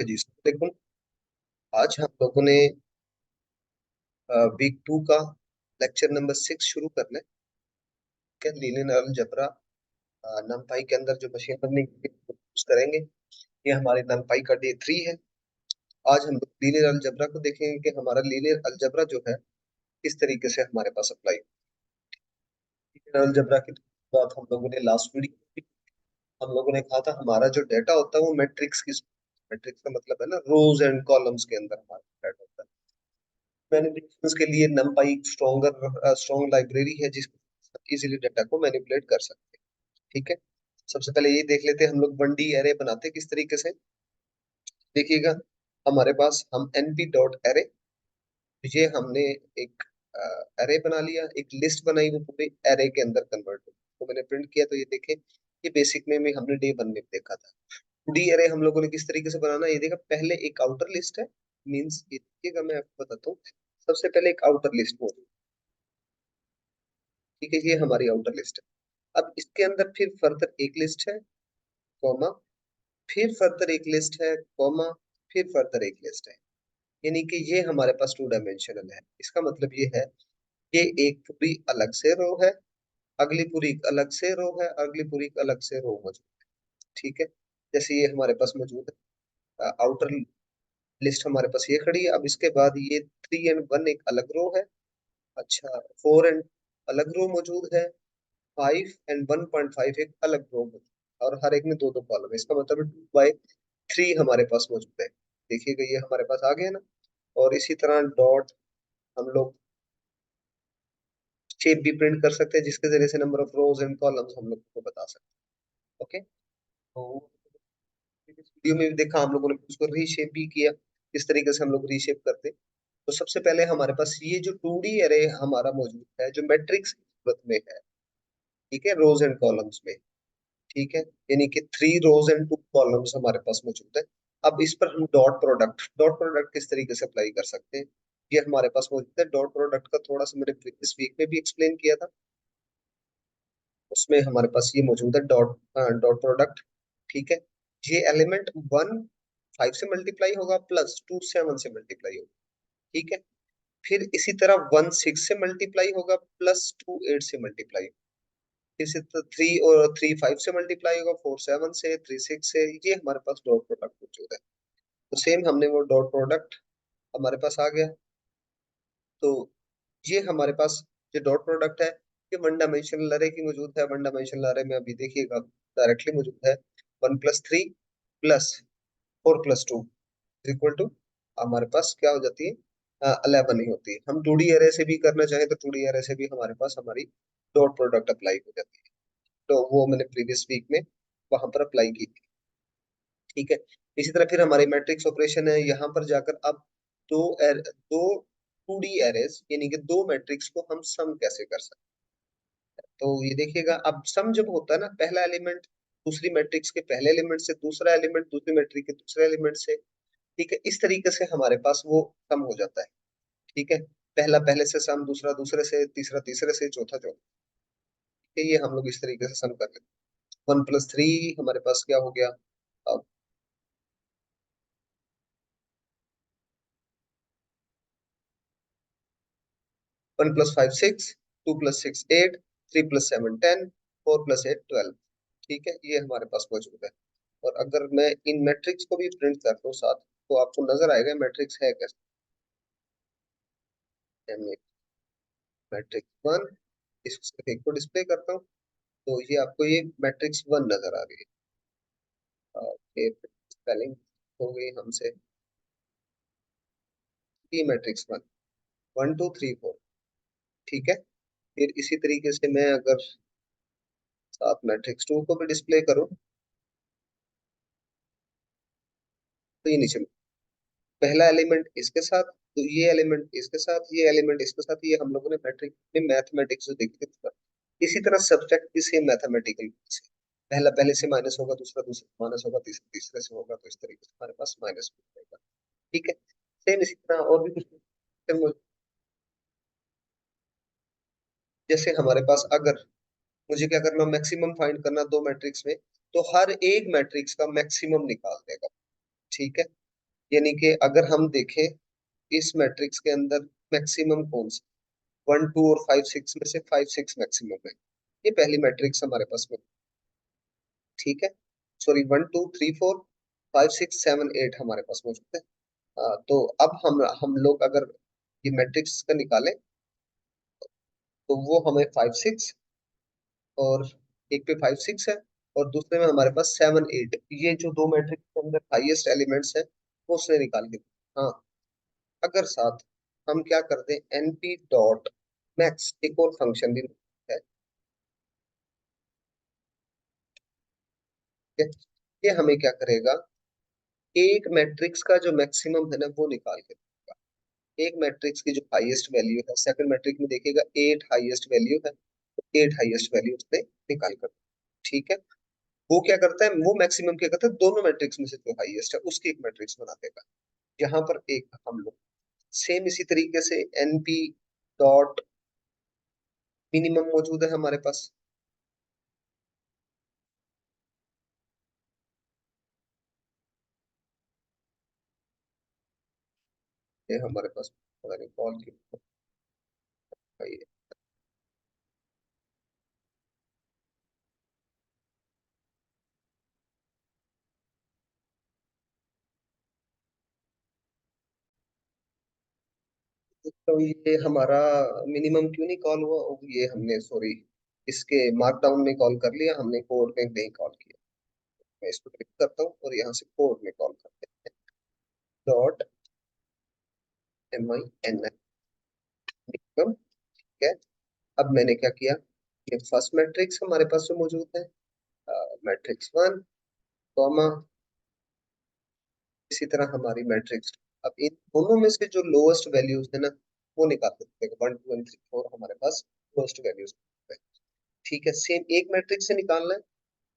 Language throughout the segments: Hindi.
जी देखो, आज हम लोगों ने वीक 2 का लेक्चर नंबर 6 शुरू करना है। क्या लीनियर अलजेब्रा नमपाई के अंदर जो मशीन लर्निंग यूज करेंगे, ये हमारे नमपाई का डे 3 है। आज हम लीनियर अलजेब्रा को देखेंगे कि हमारा लीनियर अलजेब्रा जो है किस तरीके से हमारे पास अप्लाई। लीनियर अलजेब्रा की बात हम लोगों ने लास्ट वीडियो हम लोगों ने कहा था, हमारा जो डाटा होता है वो मैट्रिक्स की, मैट्रिक्स का मतलब है ना रोज एंड कॉलम्स के अंदर हमारा डाटा होता है। मैनिपुलेशंस के लिए NumPy स्ट्रॉन्ग लाइब्रेरी है जिसको इजीली डाटा को मैनिपुलेट कर सकते हैं। ठीक है, सबसे पहले ये देख लेते हैं हम लोग 1D एरे बनाते किस तरीके से। देखिएगा, हमारे पास हम np डॉट एरे, ये हमने एक एरे बना लिया, एक लिस्ट बनाई, वो पूरे एरे के अंदर कन्वर्ट हो तो मैंने प्रिंट किया। तो ये देखें, ये बेसिक में हमने डे 1 में देखा था। 2D एरे हम लोगों ने किस तरीके से बनाना, ये देखा, पहले एक आउटर लिस्ट है, मींस ये देखिएगा, मैं आपको बताता हूँ। सबसे पहले एक आउटर लिस्ट हो, ठीक है, ये हमारी आउटर लिस्ट है। अब इसके अंदर फिर फर्दर एक लिस्ट है, कॉमा, फिर फर्दर एक लिस्ट है, कॉमा, फिर फर्दर एक लिस्ट है। यानी कि ये हमारे पास 2 डायमेंशनल है। इसका मतलब ये है, ये एक पूरी अलग से रो है, अगली पूरी एक अलग से रो है, अगली पूरी एक अलग से रो मौजूद है। ठीक है, जैसे ये हमारे पास मौजूद है, आउटर लिस्ट हमारे पास ये खड़ी है। अब इसके बाद ये 3 और 1 एक अलग रो है, अच्छा, 4 एंड अलग रो मौजूद है, 5 एंड 1.5 एक अलग रो मौजूद है, और हर एक में दो दो कॉलम है। इसका मतलब 2/3 हमारे पास मौजूद है। देखिएगा, ये हमारे पास आ गया ना। और इसी तरह डॉट हम लोग शेप भी प्रिंट कर सकते हैं, जिसके जरिए से number of rose and columns हम लोग को बता सकते हैं। ओके, तो इस वीडियो में भी देखा हम लोगों ने उसको रीशेप भी किया, किस तरीके से हम लोग रीशेप करते हैं। तो सबसे पहले हमारे पास ये जो 2D एरे हमारा मौजूद है, जो मैट्रिक्स की सूरत में है, ठीक है, रोज एंड कॉलम्स में, ठीक है, यानी कि 3 रोज एंड 2 कॉलम्स हमारे पास मौजूद है। अब इस पर हम डॉट प्रोडक्ट किस तरीके से अप्लाई कर सकते हैं, ये हमारे पास मौजूद है। डॉट प्रोडक्ट का थोड़ा सा मैंने इस वीक में भी एक्सप्लेन किया था, उसमें हमारे पास ये मौजूद है डॉट प्रोडक्ट। ठीक है, ये एलिमेंट 1 5 से मल्टीप्लाई होगा, प्लस 2 7 से मल्टीप्लाई होगा। ठीक है, फिर इसी तरह 1 6 से मल्टीप्लाई होगा, प्लस 2 8 से मल्टीप्लाई, इसी तरह 3 और 3 5 से मल्टीप्लाई होगा, 4 7 से, 3 6 से। ये हमारे पास डॉट प्रोडक्ट मौजूद है। तो सेम हमने वो डॉट प्रोडक्ट हमारे पास आ गया। तो ये हमारे पास जो डॉट प्रोडक्ट है, ये 1 डायमेंशनल अरे की मौजूद है। 1 डायमेंशनल अरे में अभी देखिएगा डायरेक्टली मौजूद है 1 + 3 + 4 + 2 इक्वल टू, हमारे पास क्या हो जाती है, 11 ही होती है। हम 2D एरे से भी करना चाहें तो 2D एरे से भी हमारे पास हमारी डॉट प्रोडक्ट अप्लाई हो जाती है। तो वो मैंने प्रीवियस वीक में वहां पर अप्लाई की थी। ठीक है, इसी तरह फिर हमारी मैट्रिक्स ऑपरेशन है, यहाँ पर जाकर अब दो 2D एरेस यानी कि दो मैट्रिक्स को हम सम कैसे कर सकते हैं। तो ये देखिएगा, अब सम जब होता है ना, पहला एलिमेंट दूसरी मैट्रिक्स के पहले एलिमेंट से, दूसरा एलिमेंट दूसरी मैट्रिक्स के दूसरे एलिमेंट से, ठीक है, इस तरीके से हमारे पास वो सम हो जाता है। ठीक है, पहला पहले से सम, दूसरा दूसरे से, तीसरा तीसरे से, चौथा चौथा, ठीक है, ये हम लोग इस तरीके से सम कर लेते हैं। 1 + 3 हमारे पास क्या हो गया, अब 1 + 5 6, 2 + 6 8, 3 + 7 10, 4 + 8 12। ठीक है, ये हमारे पास मौजूद है। और अगर मैं इन मैट्रिक्स को भी प्रिंट कर दूं साथ, तो आपको नजर आएगा मैट्रिक्स है कैसे। मैट्रिक्स 1, इस एक को डिस्प्ले करता हूँ, तो ये आपको ये मैट्रिक्स 1 नजर आ रही है। ये स्पेलिंग हो गई हमसे, टी मैट्रिक्स 1, 1 2 3 4। ठीक है, फिर इसी तरीके से मैं अगर साथ मैट्रिक्स 2 को भी डिस्प्ले करूँ, तो ये नीचे पहला एलिमेंट इसके साथ, तो ये एलिमेंट इसके साथ, ये एलिमेंट इसके साथ, ये हम लोगों ने मैट्रिक में मैथमेटिक्स जो देखी थी। इसी तरह सब्ट्रैक्ट भी सेम मैथमेटिकल से, पहला पहले से माइनस होगा, दूसरा दूसरे से माइनस होगा, तीसरा तीसरे से होगा, तो इस तरीके से हमारे पास माइनस रहेगा। ठीक है, सेम इसी तरह और भी कुछ, जैसे हमारे पास अगर मुझे क्या करना, मैक्सिमम फाइंड करना दो मैट्रिक्स में, तो हर एक मैट्रिक्स का मैक्सिमम निकाल देगा। ठीक है, यानी कि अगर हम देखें इस मैट्रिक्स के अंदर मैक्सिमम कौन सा, 1 2 और 5 6 में से 5 6 मैक्सिमम है। ये पहली मैट्रिक्स हमारे पास में, ठीक है। सॉरी, 1 2 3 4 5 6 7 8 हमारे पास मौजूद है। तो अब हम लोग अगर ये मैट्रिक्स का निकालें तो वो हमें 5 6 और एक पे 5 6 है, और दूसरे में हमारे पास 7 8, ये जो दो मैट्रिक्स के अंदर हाईएस्ट एलिमेंट्स है वो उसने निकाल के हाँ। अगर साथ हम क्या कर दें, एनपी डॉट मैक्स, एक और फंक्शन भी है, ठीक है? ये हमें क्या करेगा, एक मैट्रिक्स का जो मैक्सिमम है ना वो निकाल के देगा। एक मैट्रिक्स की जो हाईएस्ट वैल्यू है, सेकंड मैट्रिक्स में देखिएगा 8 हाईएस्ट वैल्यू है, तो 8 हाईएस्ट वैल्यू उसने निकाल कर, ठीक है। वो क्या करता है, वो मैक्सिमम क्या करता है, दोनों मैट्रिक्स में से जो हाईएस्ट है उसकी एक मैट्रिक्स बना देगा। यहाँ पर एक हम लोग सेम इसी तरीके से एनपी डॉट मिनिमम मौजूद है हमारे पास। ये हमारे पास पता नहीं कॉल की है। तो ये हमारा मिनिमम क्यों नहीं कॉल हुआ, ये हमने सॉरी इसके मार्कडाउन में कॉल कर लिया हमने, कोड में नहीं कॉल किया। मैं इसको क्लिक करता हूँ और यहाँ से कोड में कॉल करते हैं, डॉट MINIMM, ठीक है। अब मैंने क्या किया, ये फर्स्ट मैट्रिक्स हमारे पास जो मौजूद है, मैट्रिक्स 1 कॉमा, इसी तरह हमारी मैट्रिक्स। अब इन दोनों में से जो लोएस्ट वैल्यूज है ना वो निकाल सकते हैं, 1 2 3 4 हमारे पास लोएस्ट वैल्यूज है, ठीक है। सेम एक मैट्रिक्स से निकालना है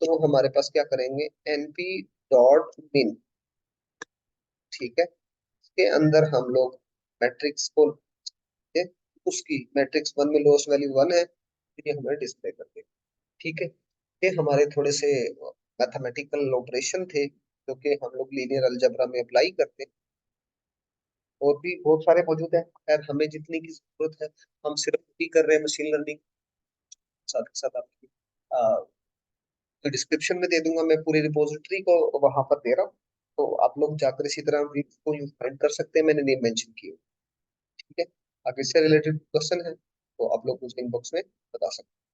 तो हमारे पास क्या करेंगे, एनपी डॉट मिन, ठीक है। इसके अंदर हम लोग मैट्रिक्स को लेते हैं, उसकी मैट्रिक्स 1 में लोएस्ट वैल्यू 1 है, तो ये हमें डिस्प्ले कर देगा, ठीक है। ये हमारे थोड़े से मैथमेटिकल ऑपरेशन थे जो कि हम लोग लीनियर अलजेब्रा में अप्लाई करते हैं, और भी बहुत सारे मौजूद हैं। खैर हमें जितनी की जरूरत है हम सिर्फ ही कर रहे हैं मशीन लर्निंग, साथ ही साथ आपकी डिस्क्रिप्शन में दे दूंगा, मैं पूरी रिपोजिटरी को वहां पर दे रहा हूँ, तो आप लोग जाकर इसी तरह भी को यूज फाइंड कर सकते हैं, मैंने नेम मेंशन किया, ठीक है। अगर इससे रिलेटेड क्वेश्चन है तो आप लोग मुझे इनबॉक्स में बता सकते हैं।